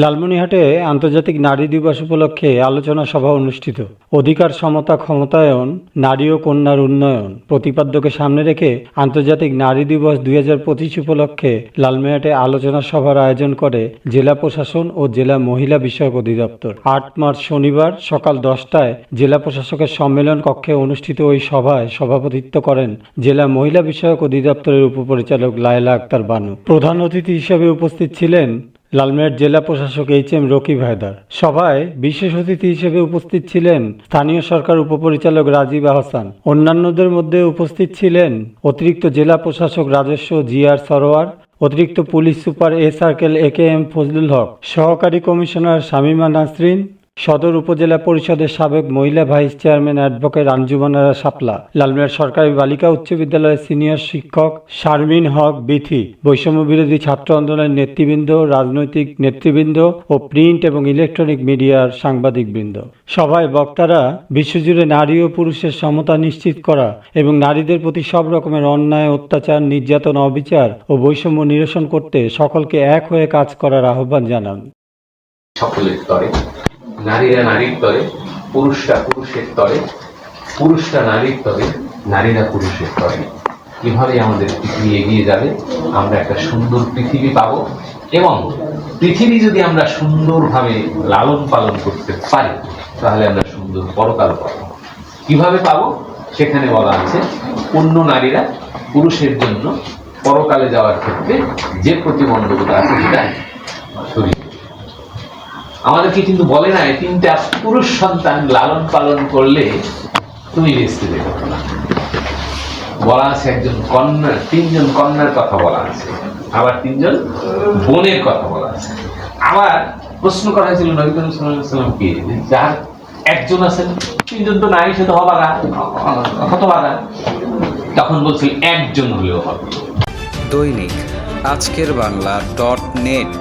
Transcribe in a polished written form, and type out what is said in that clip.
লালমনিরহাটে আন্তর্জাতিক নারী দিবস উপলক্ষে আলোচনা সভা অনুষ্ঠিত। অধিকার সমতা ক্ষমতায়ন, নারী ও কন্যার উন্নয়ন প্রতিপাদ্যকে সামনে রেখে আন্তর্জাতিক নারী দিবস 2025 উপলক্ষে লালমনিরহাটে আলোচনা সভার আয়োজন করে জেলা প্রশাসন ও জেলা মহিলা বিষয়ক অধিদপ্তর। 8 মার্চ শনিবার সকাল 10টায় জেলা প্রশাসকের সম্মেলন কক্ষে অনুষ্ঠিত ওই সভায় সভাপতিত্ব করেন জেলা মহিলা বিষয়ক অধিদপ্তরের উপপরিচালক লায়লা আক্তার বানু। প্রধান অতিথি হিসেবে উপস্থিত ছিলেন লালমনিরহাট জেলা প্রশাসক এইচ.এম. রকিব হায়দার। সভায় বিশেষ অতিথি হিসেবে উপস্থিত ছিলেন স্থানীয় সরকার উপপরিচালক রাজীব আহসান। অন্যান্যদের মধ্যে উপস্থিত ছিলেন অতিরিক্ত জেলা প্রশাসক রাজস্ব জি.আর. সরোয়ার, অতিরিক্ত police super A circle A K M. Fazlul Haque, সহকারী কমিশনার শামীমা নাসরিন, সদর উপজেলা পরিষদের সাবেক মহিলা vice chairman advocate Anjuman Ara Shapla, Lalmonirhat সরকারি বালিকা উচ্চ বিদ্যালয়ের সিনিয়র শিক্ষক শারমিন হক বিথি, বৈষম্য বিরোধী ছাত্র আন্দোলনের নেতৃবৃন্দ, রাজনৈতিক নেতৃবৃন্দ ও প্রিন্ট এবং ইলেকট্রনিক মিডিয়ার সাংবাদিকবৃন্দ। সভায় বক্তারা বিশ্বজুড়ে নারী ও পুরুষের সমতা নিশ্চিত করা এবং নারীদের প্রতি সব রকমের অন্যায়, অত্যাচার, নির্যাতন, অবিচার ও বৈষম্য নিরসন করতে সকলকে এক হয়ে কাজ করার আহ্বান জানান। সকলের তরে, নারীরা নারীর তরে, পুরুষরা পুরুষের তরে, পুরুষরা নারীর তরে, নারীরা পুরুষের তরে। এভাবে আমাদের পৃথিবী এগিয়ে যাবে, আমরা একটা সুন্দর পৃথিবী পাবো এবং পৃথিবী যদি আমরা সুন্দরভাবে লালন পালন করতে পারি তাহলে আমরা সুন্দর পরকাল পাবো। কিভাবে পাবো সেখানে বলা আছে, অন্য নারীরা পুরুষের জন্য পরকালে যাওয়ার ক্ষেত্রে যে প্রতিবন্ধকতা আছে সেটা সরিয়ে আমাদেরকে কিন্তু বলে না 3টা পুরুষ সন্তান লালন পালন করলে তুমি বেঁচতে দেবে না। বলা আছে একজন কন্যা, 3জন কন্যার কথা বলা আছে, আবার 3জন বোনের কথা বলা আছে। আবার প্রশ্ন করা হয়েছিল নবী করিম সাল্লাল্লাহু আলাইহি ওয়াসাল্লামকে, যার একজন আছেন, 3জন তো নাই, সে তো হতভাগা। তখন বলছিল একজন হলেও হবে। দৈনিক আজকের বাংলা .net